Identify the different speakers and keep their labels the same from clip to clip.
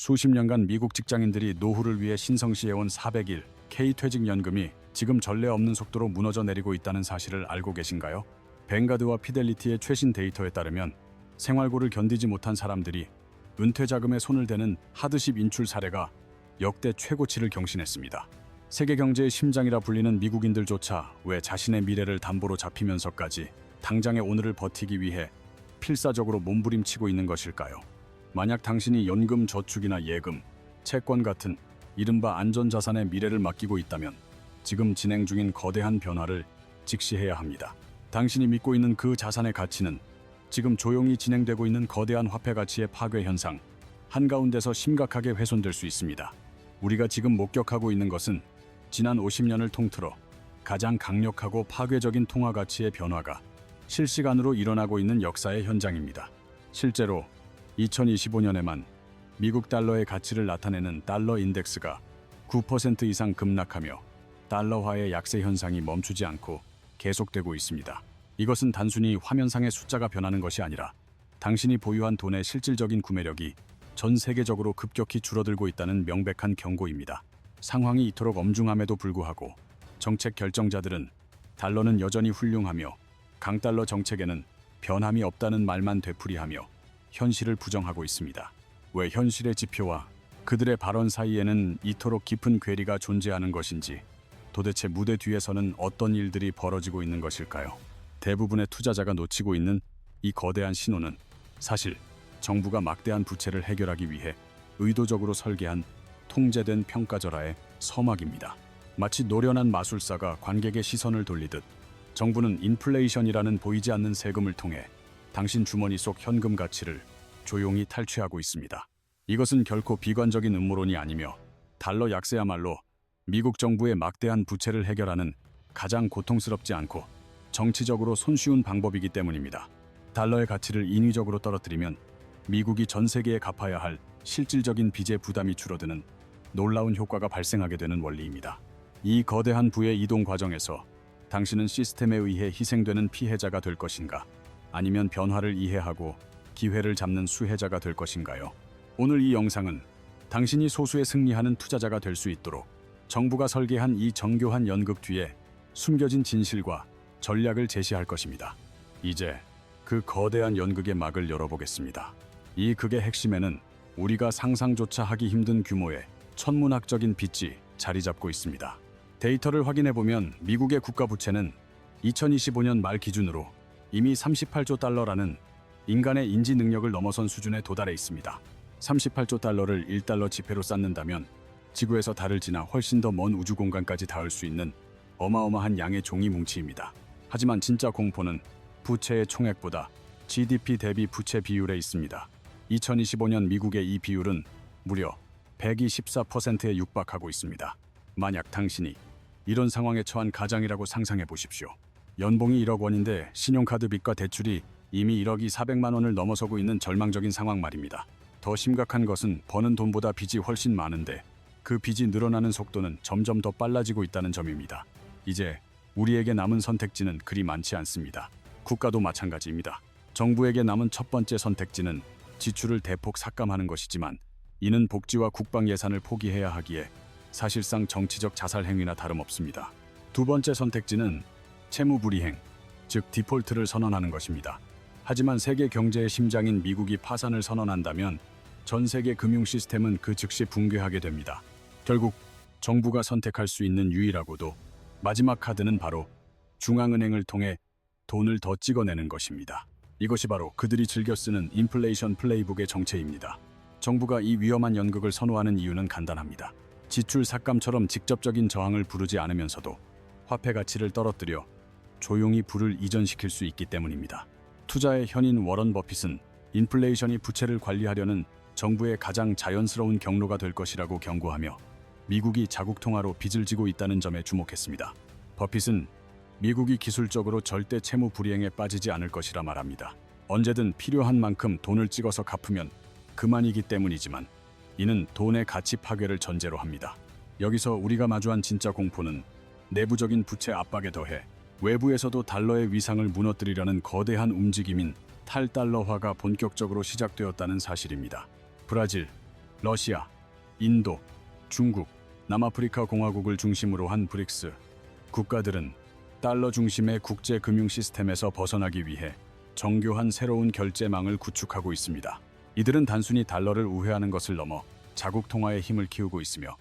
Speaker 1: 수십 년간 미국 직장인들이 노후를 위해 신성시해온 400일 K퇴직연금이 지금 전례 없는 속도로 무너져 내리고 있다는 사실을 알고 계신가요? 뱅가드와 피델리티의 최신 데이터에 따르면 생활고를 견디지 못한 사람들이 은퇴자금에 손을 대는 하드십 인출 사례가 역대 최고치를 경신했습니다. 세계 경제의 심장이라 불리는 미국인들조차 왜 자신의 미래를 담보로 잡히면서까지 당장의 오늘을 버티기 위해 필사적으로 몸부림치고 있는 것일까요? 만약 당신이 연금 저축이나 예금, 채권 같은 이른바 안전자산의 미래를 맡기고 있다면 지금 진행 중인 거대한 변화를 직시해야 합니다. 당신이 믿고 있는 그 자산의 가치는 지금 조용히 진행되고 있는 거대한 화폐 가치의 파괴 현상 한가운데서 심각하게 훼손될 수 있습니다. 우리가 지금 목격하고 있는 것은 지난 50년을 통틀어 가장 강력하고 파괴적인 통화 가치의 변화가 실시간으로 일어나고 있는 역사의 현장입니다. 실제로 2025년에만 미국 달러의 가치를 나타내는 달러 인덱스가 9% 이상 급락하며 달러화의 약세 현상이 멈추지 않고 계속되고 있습니다. 이것은 단순히 화면상의 숫자가 변하는 것이 아니라 당신이 보유한 돈의 실질적인 구매력이 전 세계적으로 급격히 줄어들고 있다는 명백한 경고입니다. 상황이 이토록 엄중함에도 불구하고 정책 결정자들은 달러는 여전히 훌륭하며 강달러 정책에는 변함이 없다는 말만 되풀이하며 현실을 부정하고 있습니다. 왜 현실의 지표와 그들의 발언 사이에는 이토록 깊은 괴리가 존재하는 것인지, 도대체 무대 뒤에서는 어떤 일들이 벌어지고 있는 것일까요? 대부분의 투자자가 놓치고 있는 이 거대한 신호는 사실 정부가 막대한 부채를 해결하기 위해 의도적으로 설계한 통제된 평가절하의 서막입니다. 마치 노련한 마술사가 관객의 시선을 돌리듯 정부는 인플레이션이라는 보이지 않는 세금을 통해 당신 주머니 속 현금 가치를 조용히 탈취하고 있습니다. 이것은 결코 비관적인 음모론이 아니며 달러 약세야말로 미국 정부의 막대한 부채를 해결하는 가장 고통스럽지 않고 정치적으로 손쉬운 방법이기 때문입니다. 달러의 가치를 인위적으로 떨어뜨리면 미국이 전 세계에 갚아야 할 실질적인 빚의 부담이 줄어드는 놀라운 효과가 발생하게 되는 원리입니다. 이 거대한 부의 이동 과정에서 당신은 시스템에 의해 희생되는 피해자가 될 것인가? 아니면 변화를 이해하고 기회를 잡는 수혜자가 될 것인가요? 오늘 이 영상은 당신이 소수의 승리하는 투자자가 될 수 있도록 정부가 설계한 이 정교한 연극 뒤에 숨겨진 진실과 전략을 제시할 것입니다. 이제 그 거대한 연극의 막을 열어보겠습니다. 이 극의 핵심에는 우리가 상상조차 하기 힘든 규모의 천문학적인 빚이 자리 잡고 있습니다. 데이터를 확인해보면 미국의 국가부채는 2025년 말 기준으로 이미 38조 달러라는 인간의 인지 능력을 넘어선 수준에 도달해 있습니다. 38조 달러를 1달러 지폐로 쌓는다면 지구에서 달을 지나 훨씬 더 먼 우주 공간까지 닿을 수 있는 어마어마한 양의 종이 뭉치입니다. 하지만 진짜 공포는 부채의 총액보다 GDP 대비 부채 비율에 있습니다. 2025년 미국의 이 비율은 무려 124%에 육박하고 있습니다. 만약 당신이 이런 상황에 처한 가장이라고 상상해 보십시오. 연봉이 1억 원인데 신용카드 빚과 대출이 이미 1억이 400만 원을 넘어서고 있는 절망적인 상황 말입니다. 더 심각한 것은 버는 돈보다 빚이 훨씬 많은데 그 빚이 늘어나는 속도는 점점 더 빨라지고 있다는 점입니다. 이제 우리에게 남은 선택지는 그리 많지 않습니다. 국가도 마찬가지입니다. 정부에게 남은 첫 번째 선택지는 지출을 대폭 삭감하는 것이지만 이는 복지와 국방 예산을 포기해야 하기에 사실상 정치적 자살 행위나 다름없습니다. 두 번째 선택지는 채무 불이행, 즉 디폴트를 선언하는 것입니다. 하지만 세계 경제의 심장인 미국이 파산을 선언한다면 전 세계 금융 시스템은 그 즉시 붕괴하게 됩니다. 결국 정부가 선택할 수 있는 유일하고도 마지막 카드는 바로 중앙은행을 통해 돈을 더 찍어내는 것입니다. 이것이 바로 그들이 즐겨 쓰는 인플레이션 플레이북의 정체입니다. 정부가 이 위험한 연극을 선호하는 이유는 간단합니다. 지출 삭감처럼 직접적인 저항을 부르지 않으면서도 화폐 가치를 떨어뜨려 조용히 부를 이전시킬 수 있기 때문입니다. 투자의 현인 워런 버핏은 인플레이션이 부채를 관리하려는 정부의 가장 자연스러운 경로가 될 것이라고 경고하며 미국이 자국 통화로 빚을 지고 있다는 점에 주목했습니다. 버핏은 미국이 기술적으로 절대 채무 불이행에 빠지지 않을 것이라 말합니다. 언제든 필요한 만큼 돈을 찍어서 갚으면 그만이기 때문이지만 이는 돈의 가치 파괴를 전제로 합니다. 여기서 우리가 마주한 진짜 공포는 내부적인 부채 압박에 더해 외부에서도 달러의 위상을 무너뜨리려는 거대한 움직임인 탈달러화가 본격적으로 시작되었다는 사실입니다. 브라질, 러시아, 인도, 중국, 남아프리카 공화국을 중심으로 한 브릭스 국가들은 달러 중심의 국제 금융 시스템에서 벗어나기 위해 정교한 새로운 결제망을 구축하고 있습니다. 이들은 단순히 달러를 우회하는 것을 넘어 자국 통화의 힘을 키우고 있으며,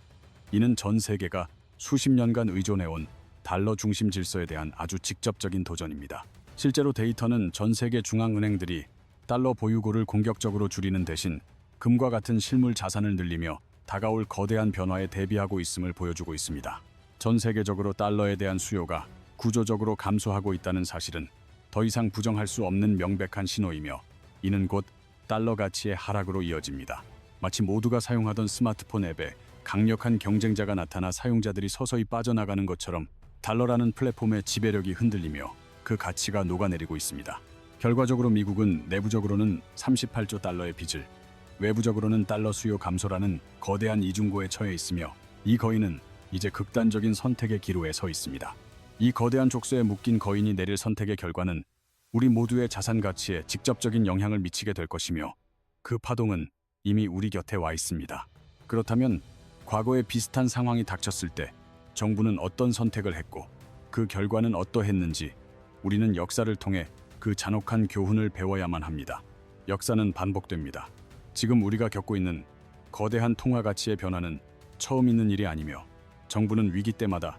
Speaker 1: 이는 전 세계가 수십 년간 의존해온 달러 중심 질서에 대한 아주 직접적인 도전입니다. 실제로 데이터는 전 세계 중앙은행들이 달러 보유고를 공격적으로 줄이는 대신 금과 같은 실물 자산을 늘리며 다가올 거대한 변화에 대비하고 있음을 보여주고 있습니다. 전 세계적으로 달러에 대한 수요가 구조적으로 감소하고 있다는 사실은 더 이상 부정할 수 없는 명백한 신호이며, 이는 곧 달러 가치의 하락으로 이어집니다. 마치 모두가 사용하던 스마트폰 앱에 강력한 경쟁자가 나타나 사용자들이 서서히 빠져나가는 것처럼 달러라는 플랫폼의 지배력이 흔들리며 그 가치가 녹아내리고 있습니다. 결과적으로 미국은 내부적으로는 38조 달러의 빚을, 외부적으로는 달러 수요 감소라는 거대한 이중고에 처해 있으며, 이 거인은 이제 극단적인 선택의 기로에 서 있습니다. 이 거대한 족쇄에 묶인 거인이 내릴 선택의 결과는 우리 모두의 자산 가치에 직접적인 영향을 미치게 될 것이며, 그 파동은 이미 우리 곁에 와 있습니다. 그렇다면 과거에 비슷한 상황이 닥쳤을 때 정부는 어떤 선택을 했고 그 결과는 어떠했는지, 우리는 역사를 통해 그 잔혹한 교훈을 배워야만 합니다. 역사는 반복됩니다. 지금 우리가 겪고 있는 거대한 통화 가치의 변화는 처음 있는 일이 아니며, 정부는 위기 때마다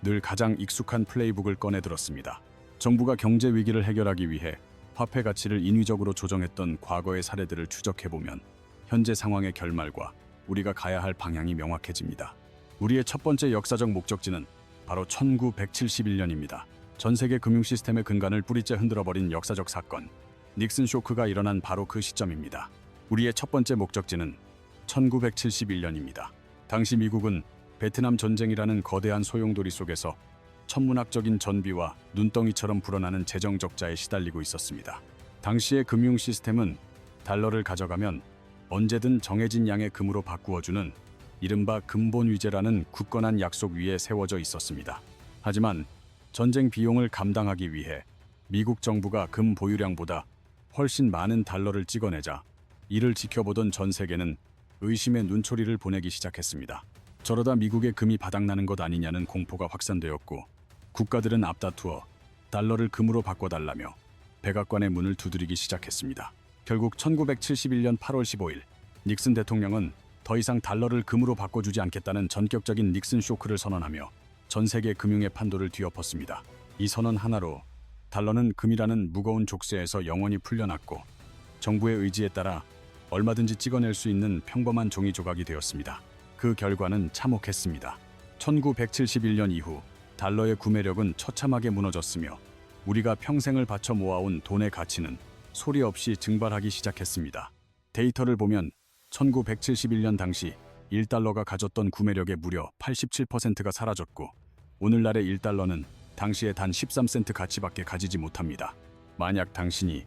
Speaker 1: 늘 가장 익숙한 플레이북을 꺼내 들었습니다. 정부가 경제 위기를 해결하기 위해 화폐 가치를 인위적으로 조정했던 과거의 사례들을 추적해보면 현재 상황의 결말과 우리가 가야 할 방향이 명확해집니다. 우리의 첫 번째 역사적 목적지는 바로 1971년입니다. 전 세계 금융 시스템의 근간을 뿌리째 흔들어버린 역사적 사건, 닉슨 쇼크가 일어난 바로 그 시점입니다. 우리의 첫 번째 목적지는 1971년입니다. 당시 미국은 베트남 전쟁이라는 거대한 소용돌이 속에서 천문학적인 전비와 눈덩이처럼 불어나는 재정 적자에 시달리고 있었습니다. 당시의 금융 시스템은 달러를 가져가면 언제든 정해진 양의 금으로 바꾸어주는 이른바 근본 위제라는 굳건한 약속 위에 세워져 있었습니다. 하지만 전쟁 비용을 감당하기 위해 미국 정부가 금 보유량보다 훨씬 많은 달러를 찍어내자 이를 지켜보던 전 세계는 의심의 눈초리를 보내기 시작했습니다. 저러다 미국의 금이 바닥나는 것 아니냐는 공포가 확산되었고, 국가들은 앞다투어 달러를 금으로 바꿔달라며 백악관의 문을 두드리기 시작했습니다. 결국 1971년 8월 15일 닉슨 대통령은 더 이상 달러를 금으로 바꿔주지 않겠다는 전격적인 닉슨 쇼크를 선언하며 전 세계 금융의 판도를 뒤엎었습니다. 이 선언 하나로 달러는 금이라는 무거운 족쇄에서 영원히 풀려났고, 정부의 의지에 따라 얼마든지 찍어낼 수 있는 평범한 종이 조각이 되었습니다. 그 결과는 참혹했습니다. 1971년 이후 달러의 구매력은 처참하게 무너졌으며, 우리가 평생을 바쳐 모아온 돈의 가치는 소리 없이 증발하기 시작했습니다. 데이터를 보면 1971년 당시 1달러가 가졌던 구매력의 무려 87%가 사라졌고, 오늘날의 1달러는 당시에 단 13센트 가치밖에 가지지 못합니다. 만약 당신이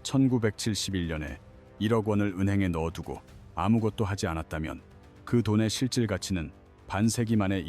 Speaker 1: 1971년에 1억 원을 은행에 넣어두고 아무것도 하지 않았다면 그 돈의 실질 가치는 반세기 만에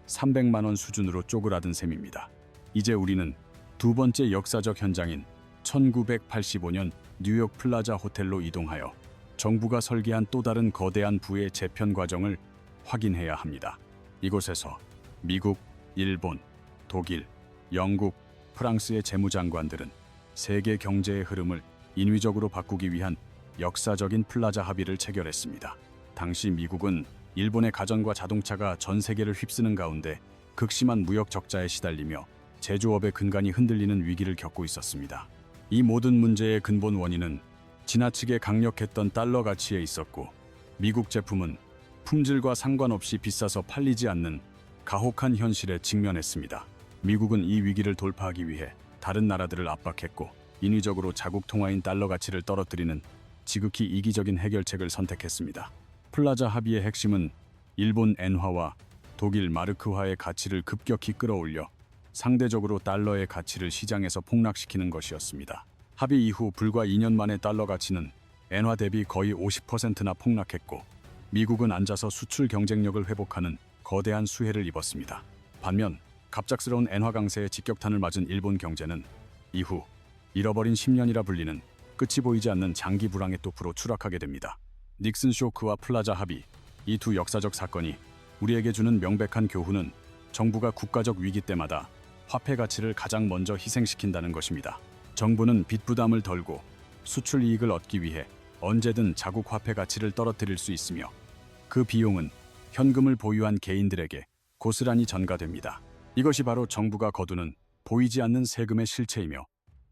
Speaker 1: 300만 원 수준으로 쪼그라든 셈입니다. 이제 우리는 두 번째 역사적 현장인 1985년 뉴욕 플라자 호텔로 이동하여 정부가 설계한 또 다른 거대한 부의 재편 과정을 확인해야 합니다. 이곳에서 미국, 일본, 독일, 영국, 프랑스의 재무장관들은 세계 경제의 흐름을 인위적으로 바꾸기 위한 역사적인 플라자 합의를 체결했습니다. 당시 미국은 일본의 가전과 자동차가 전 세계를 휩쓰는 가운데 극심한 무역 적자에 시달리며 제조업의 근간이 흔들리는 위기를 겪고 있었습니다. 이 모든 문제의 근본 원인은 지나치게 강력했던 달러 가치에 있었고, 미국 제품은 품질과 상관없이 비싸서 팔리지 않는 가혹한 현실에 직면했습니다. 미국은 이 위기를 돌파하기 위해 다른 나라들을 압박했고, 인위적으로 자국 통화인 달러 가치를 떨어뜨리는 지극히 이기적인 해결책을 선택했습니다. 플라자 합의의 핵심은 일본 엔화와 독일 마르크화의 가치를 급격히 끌어올려 상대적으로 달러의 가치를 시장에서 폭락시키는 것이었습니다. 합의 이후 불과 2년 만에 달러 가치는 엔화 대비 거의 50%나 폭락했고, 미국은 앉아서 수출 경쟁력을 회복하는 거대한 수혜를 입었습니다. 반면 갑작스러운 엔화 강세에 직격탄을 맞은 일본 경제는 이후 잃어버린 10년이라 불리는 끝이 보이지 않는 장기 불황의 늪으로 추락하게 됩니다. 닉슨 쇼크와 플라자 합의, 이 두 역사적 사건이 우리에게 주는 명백한 교훈은 정부가 국가적 위기 때마다 화폐 가치를 가장 먼저 희생시킨다는 것입니다. 정부는 빚 부담을 덜고 수출 이익을 얻기 위해 언제든 자국 화폐 가치를 떨어뜨릴 수 있으며 그 비용은 현금을 보유한 개인들에게 고스란히 전가됩니다. 이것이 바로 정부가 거두는 보이지 않는 세금의 실체이며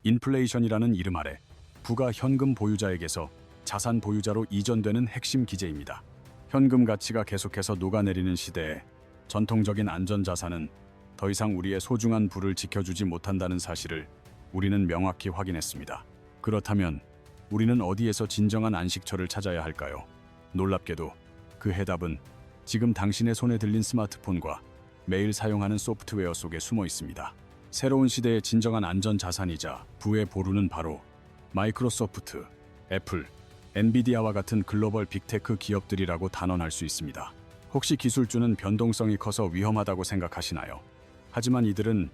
Speaker 1: 인플레이션이라는 이름 아래 부가 현금 보유자에게서 자산 보유자로 이전되는 핵심 기제입니다. 현금 가치가 계속해서 녹아내리는 시대에 전통적인 안전자산은 더 이상 우리의 소중한 부를 지켜주지 못한다는 사실을 우리는 명확히 확인했습니다. 그렇다면 우리는 어디에서 진정한 안식처를 찾아야 할까요? 놀랍게도 그 해답은 지금 당신의 손에 들린 스마트폰과 매일 사용하는 소프트웨어 속에 숨어 있습니다. 새로운 시대의 진정한 안전자산이자 부의 보루는 바로 마이크로소프트, 애플, 엔비디아와 같은 글로벌 빅테크 기업들이라고 단언할 수 있습니다. 혹시 기술주는 변동성이 커서 위험하다고 생각하시나요? 하지만 이들은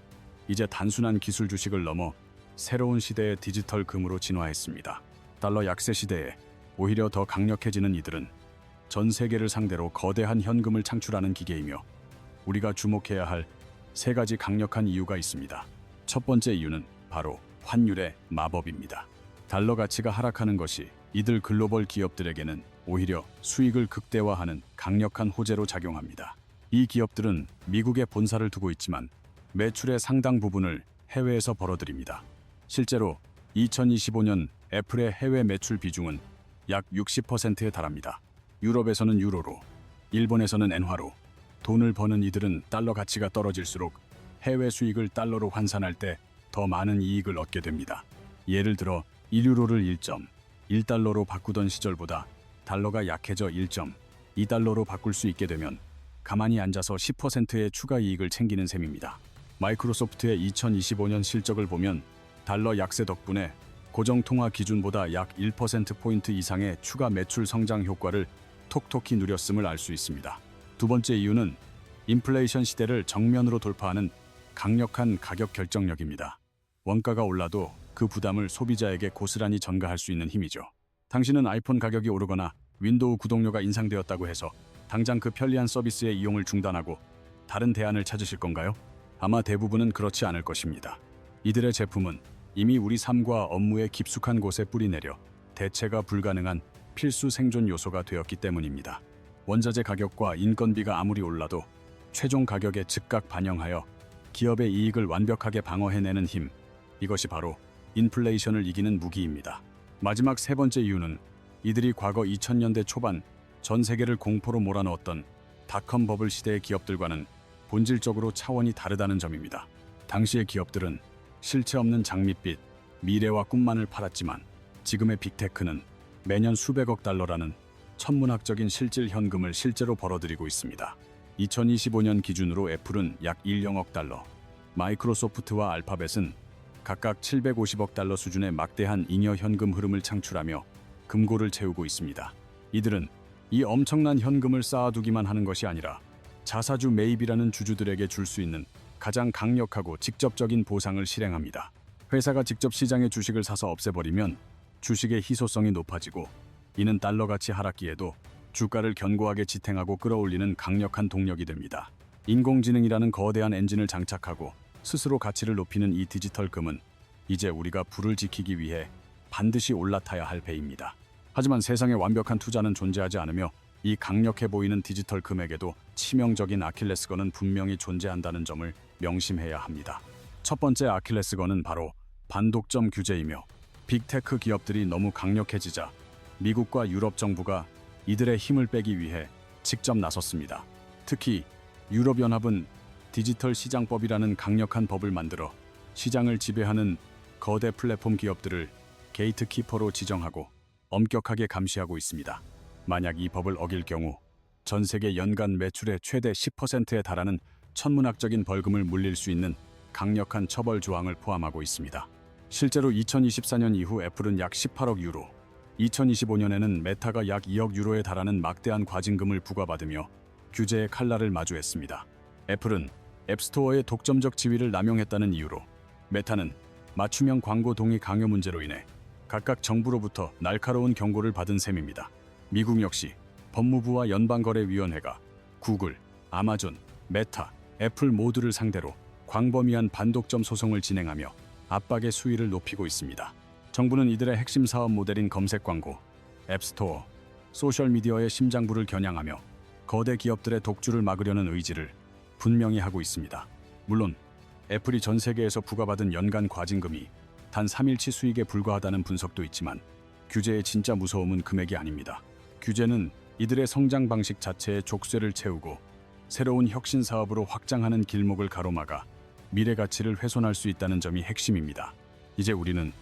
Speaker 1: 이제 단순한 기술 주식을 넘어 새로운 시대의 디지털 금으로 진화했습니다. 달러 약세 시대에 오히려 더 강력해지는 이들은 전 세계를 상대로 거대한 현금을 창출하는 기계이며 우리가 주목해야 할 세 가지 강력한 이유가 있습니다. 첫 번째 이유는 바로 환율의 마법입니다. 달러 가치가 하락하는 것이 이들 글로벌 기업들에게는 오히려 수익을 극대화하는 강력한 호재로 작용합니다. 이 기업들은 미국에 본사를 두고 있지만 매출의 상당 부분을 해외에서 벌어들입니다. 실제로 2025년 애플의 해외 매출 비중은 약 60%에 달합니다. 유럽에서는 유로로, 일본에서는 엔화로 돈을 버는 이들은 달러 가치가 떨어질수록 해외 수익을 달러로 환산할 때 더 많은 이익을 얻게 됩니다. 예를 들어 1유로를 1.1달러로 바꾸던 시절보다 달러가 약해져 1.2달러로 바꿀 수 있게 되면 가만히 앉아서 10%의 추가 이익을 챙기는 셈입니다. 마이크로소프트의 2025년 실적을 보면 달러 약세 덕분에 고정통화 기준보다 약 1%포인트 이상의 추가 매출 성장 효과를 톡톡히 누렸음을 알 수 있습니다. 두 번째 이유는 인플레이션 시대를 정면으로 돌파하는 강력한 가격 결정력입니다. 원가가 올라도 그 부담을 소비자에게 고스란히 전가할 수 있는 힘이죠. 당신은 아이폰 가격이 오르거나 윈도우 구독료가 인상되었다고 해서 당장 그 편리한 서비스의 이용을 중단하고 다른 대안을 찾으실 건가요? 아마 대부분은 그렇지 않을 것입니다. 이들의 제품은 이미 우리 삶과 업무의 깊숙한 곳에 뿌리내려 대체가 불가능한 필수 생존 요소가 되었기 때문입니다. 원자재 가격과 인건비가 아무리 올라도 최종 가격에 즉각 반영하여 기업의 이익을 완벽하게 방어해내는 힘, 이것이 바로 인플레이션을 이기는 무기입니다. 마지막 세 번째 이유는 이들이 과거 2000년대 초반 전 세계를 공포로 몰아넣었던 닷컴 버블 시대의 기업들과는 본질적으로 차원이 다르다는 점입니다. 당시의 기업들은 실체 없는 장밋빛, 미래와 꿈만을 팔았지만 지금의 빅테크는 매년 수백억 달러라는 천문학적인 실질 현금을 실제로 벌어들이고 있습니다. 2025년 기준으로 애플은 약 1영억 달러, 마이크로소프트와 알파벳은 각각 750억 달러 수준의 막대한 잉여 현금 흐름을 창출하며 금고를 채우고 있습니다. 이들은 이 엄청난 현금을 쌓아두기만 하는 것이 아니라 자사주 매입이라는 주주들에게 줄 수 있는 가장 강력하고 직접적인 보상을 실행합니다. 회사가 직접 시장의 주식을 사서 없애버리면 주식의 희소성이 높아지고 이는 달러 가치 하락기에도 주가를 견고하게 지탱하고 끌어올리는 강력한 동력이 됩니다. 인공지능이라는 거대한 엔진을 장착하고 스스로 가치를 높이는 이 디지털 금은 이제 우리가 부를 지키기 위해 반드시 올라타야 할 배입니다. 하지만 세상에 완벽한 투자는 존재하지 않으며 이 강력해 보이는 디지털 금에게도 치명적인 아킬레스건은 분명히 존재한다는 점을 명심해야 합니다. 첫 번째 아킬레스건은 바로 반독점 규제이며 빅테크 기업들이 너무 강력해지자 미국과 유럽 정부가 이들의 힘을 빼기 위해 직접 나섰습니다. 특히 유럽연합은 디지털 시장법이라는 강력한 법을 만들어 시장을 지배하는 거대 플랫폼 기업들을 게이트키퍼로 지정하고 엄격하게 감시하고 있습니다. 만약 이 법을 어길 경우 전 세계 연간 매출의 최대 10%에 달하는 천문학적인 벌금을 물릴 수 있는 강력한 처벌 조항을 포함하고 있습니다. 실제로 2024년 이후 애플은 약 18억 유로, 2025년에는 메타가 약 2억 유로에 달하는 막대한 과징금을 부과받으며 규제의 칼날을 마주했습니다. 애플은 앱스토어의 독점적 지위를 남용했다는 이유로, 메타는 맞춤형 광고 동의 강요 문제로 인해 각각 정부로부터 날카로운 경고를 받은 셈입니다. 미국 역시 법무부와 연방거래위원회가 구글, 아마존, 메타, 애플 모두를 상대로 광범위한 반독점 소송을 진행하며 압박의 수위를 높이고 있습니다. 정부는 이들의 핵심 사업 모델인 검색 광고, 앱스토어, 소셜미디어의 심장부를 겨냥하며 거대 기업들의 독주를 막으려는 의지를 분명히 하고 있습니다. 물론 애플이 전 세계에서 부과받은 연간 과징금이 단 3일치 수익에 불과하다는 분석도 있지만 규제의 진짜 무서움은 금액이 아닙니다. 규제는 이들의 성장 방식 자체의 족쇄를 채우고 새로운 혁신 사업으로 확장하는 길목을 가로막아 미래 가치를 훼손할 수 있다는 점이 핵심입니다. 이제 우리는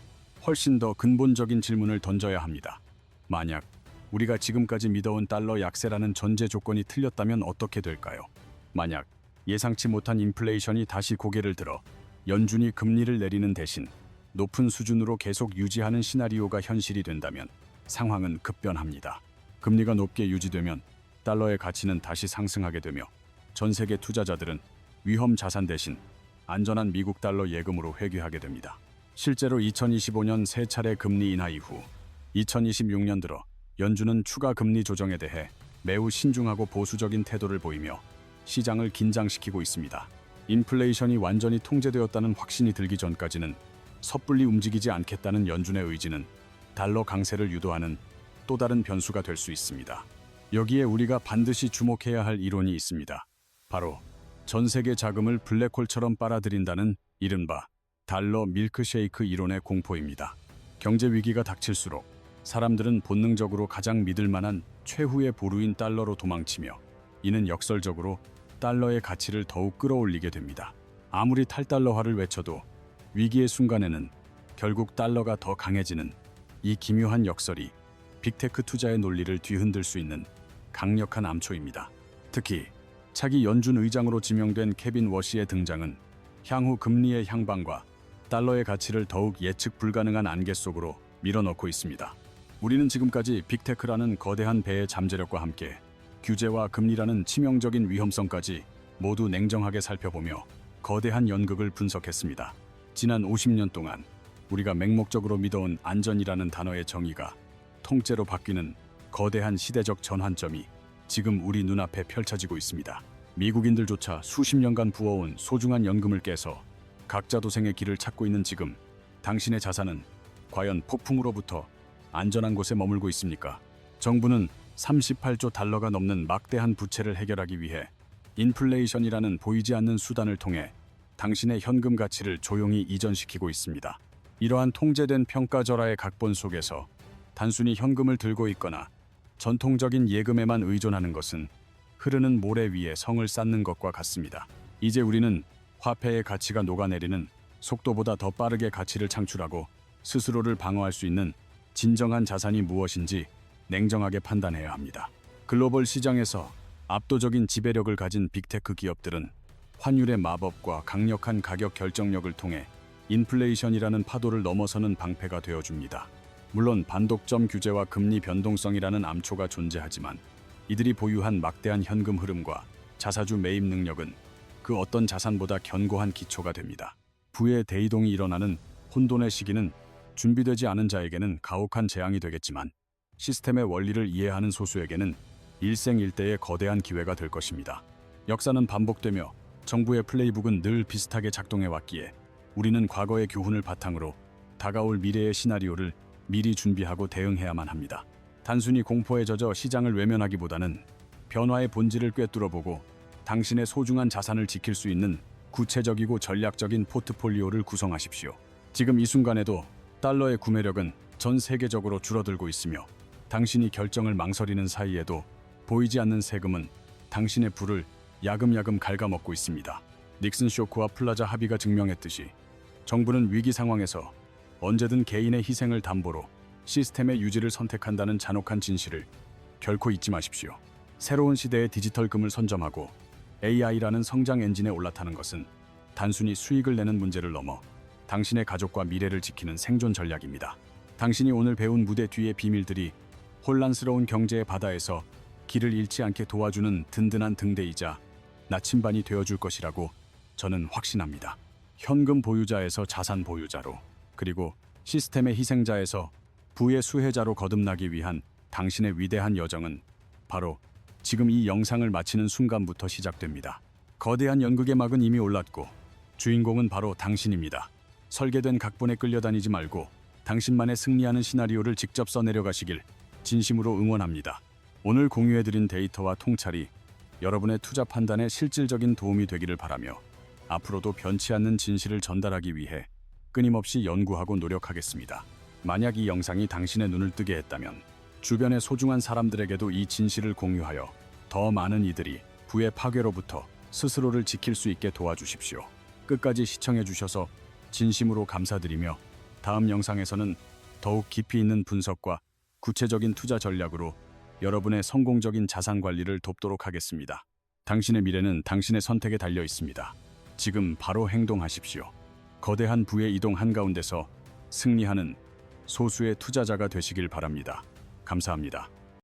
Speaker 1: 훨씬 더 근본적인 질문을 던져야 합니다. 만약 우리가 지금까지 믿어온 달러 약세라는 전제 조건이 틀렸다면 어떻게 될까요? 만약 예상치 못한 인플레이션이 다시 고개를 들어 연준이 금리를 내리는 대신 높은 수준으로 계속 유지하는 시나리오가 현실이 된다면 상황은 급변합니다. 금리가 높게 유지되면 달러의 가치는 다시 상승하게 되며 전 세계 투자자들은 위험 자산 대신 안전한 미국 달러 예금으로 회귀하게 됩니다. 실제로 2025년 세 차례 금리 인하 이후 2026년 들어 연준은 추가 금리 조정에 대해 매우 신중하고 보수적인 태도를 보이며 시장을 긴장시키고 있습니다. 인플레이션이 완전히 통제되었다는 확신이 들기 전까지는 섣불리 움직이지 않겠다는 연준의 의지는 달러 강세를 유도하는 또 다른 변수가 될 수 있습니다. 여기에 우리가 반드시 주목해야 할 이론이 있습니다. 바로 전 세계 자금을 블랙홀처럼 빨아들인다는 이른바 달러 밀크쉐이크 이론의 공포입니다. 경제 위기가 닥칠수록 사람들은 본능적으로 가장 믿을 만한 최후의 보루인 달러로 도망치며 이는 역설적으로 달러의 가치를 더욱 끌어올리게 됩니다. 아무리 탈달러화를 외쳐도 위기의 순간에는 결국 달러가 더 강해지는 이 기묘한 역설이 빅테크 투자의 논리를 뒤흔들 수 있는 강력한 암초입니다. 특히 차기 연준 의장으로 지명된 케빈 워시의 등장은 향후 금리의 향방과 달러의 가치를 더욱 예측 불가능한 안개 속으로 밀어넣고 있습니다. 우리는 지금까지 빅테크라는 거대한 배의 잠재력과 함께 규제와 금리라는 치명적인 위험성까지 모두 냉정하게 살펴보며 거대한 연극을 분석했습니다. 지난 50년 동안 우리가 맹목적으로 믿어온 안전이라는 단어의 정의가 통째로 바뀌는 거대한 시대적 전환점이 지금 우리 눈앞에 펼쳐지고 있습니다. 미국인들조차 수십 년간 부어온 소중한 연금을 깨서 각자 도생의 길을 찾고 있는 지금 당신의 자산은 과연 폭풍으로부터 안전한 곳에 머물고 있습니까? 정부는 38조 달러가 넘는 막대한 부채를 해결하기 위해 인플레이션이라는 보이지 않는 수단을 통해 당신의 현금 가치를 조용히 이전시키고 있습니다. 이러한 통제된 평가절하의 각본 속에서 단순히 현금을 들고 있거나 전통적인 예금에만 의존하는 것은 흐르는 모래 위에 성을 쌓는 것과 같습니다. 이제 우리는 화폐의 가치가 녹아내리는 속도보다 더 빠르게 가치를 창출하고 스스로를 방어할 수 있는 진정한 자산이 무엇인지 냉정하게 판단해야 합니다. 글로벌 시장에서 압도적인 지배력을 가진 빅테크 기업들은 환율의 마법과 강력한 가격 결정력을 통해 인플레이션이라는 파도를 넘어서는 방패가 되어줍니다. 물론 반독점 규제와 금리 변동성이라는 암초가 존재하지만 이들이 보유한 막대한 현금 흐름과 자사주 매입 능력은 그 어떤 자산보다 견고한 기초가 됩니다. 부의 대이동이 일어나는 혼돈의 시기는 준비되지 않은 자에게는 가혹한 재앙이 되겠지만 시스템의 원리를 이해하는 소수에게는 일생일대의 거대한 기회가 될 것입니다. 역사는 반복되며 정부의 플레이북은 늘 비슷하게 작동해왔기에 우리는 과거의 교훈을 바탕으로 다가올 미래의 시나리오를 미리 준비하고 대응해야만 합니다. 단순히 공포에 젖어 시장을 외면하기보다는 변화의 본질을 꿰뚫어보고 당신의 소중한 자산을 지킬 수 있는 구체적이고 전략적인 포트폴리오를 구성하십시오. 지금 이 순간에도 달러의 구매력은 전 세계적으로 줄어들고 있으며 당신이 결정을 망설이는 사이에도 보이지 않는 세금은 당신의 부를 야금야금 갉아먹고 있습니다. 닉슨 쇼크와 플라자 합의가 증명했듯이 정부는 위기 상황에서 언제든 개인의 희생을 담보로 시스템의 유지를 선택한다는 잔혹한 진실을 결코 잊지 마십시오. 새로운 시대의 디지털금을 선점하고 AI라는 성장 엔진에 올라타는 것은 단순히 수익을 내는 문제를 넘어 당신의 가족과 미래를 지키는 생존 전략입니다. 당신이 오늘 배운 무대 뒤의 비밀들이 혼란스러운 경제의 바다에서 길을 잃지 않게 도와주는 든든한 등대이자 나침반이 되어줄 것이라고 저는 확신합니다. 현금 보유자에서 자산 보유자로, 그리고 시스템의 희생자에서 부의 수혜자로 거듭나기 위한 당신의 위대한 여정은 바로 지금 이 영상을 마치는 순간부터 시작됩니다. 거대한 연극의 막은 이미 올랐고 주인공은 바로 당신입니다. 설계된 각본에 끌려다니지 말고 당신만의 승리하는 시나리오를 직접 써내려가시길 진심으로 응원합니다. 오늘 공유해드린 데이터와 통찰이 여러분의 투자 판단에 실질적인 도움이 되기를 바라며 앞으로도 변치 않는 진실을 전달하기 위해 끊임없이 연구하고 노력하겠습니다. 만약 이 영상이 당신의 눈을 뜨게 했다면 주변의 소중한 사람들에게도 이 진실을 공유하여 더 많은 이들이 부의 파괴로부터 스스로를 지킬 수 있게 도와주십시오. 끝까지 시청해 주셔서 진심으로 감사드리며 다음 영상에서는 더욱 깊이 있는 분석과 구체적인 투자 전략으로 여러분의 성공적인 자산 관리를 돕도록 하겠습니다. 당신의 미래는 당신의 선택에 달려 있습니다. 지금 바로 행동하십시오. 거대한 부의 이동 한가운데서 승리하는 소수의 투자자가 되시길 바랍니다. 감사합니다.